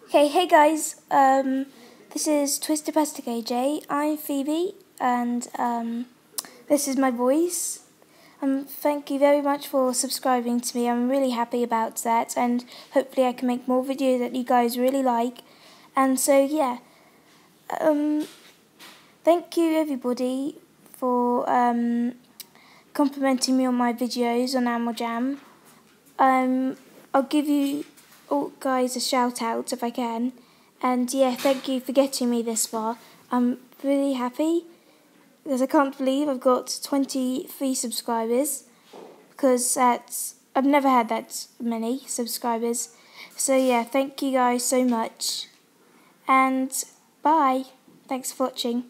Okay, hey guys, this is Twisted Plastic AJ. I'm Phoebe, and this is my voice. Thank you very much for subscribing to me. I'm really happy about that, and hopefully I can make more videos that you guys really like. And so yeah, thank you everybody for complimenting me on my videos on Animal Jam. I'll give you all guys a shout out if I can. And yeah, thank you for getting me this far. I'm really happy because I can't believe I've got 23 subscribers, because I've never had that many subscribers. So yeah, thank you guys so much. And bye. Thanks for watching.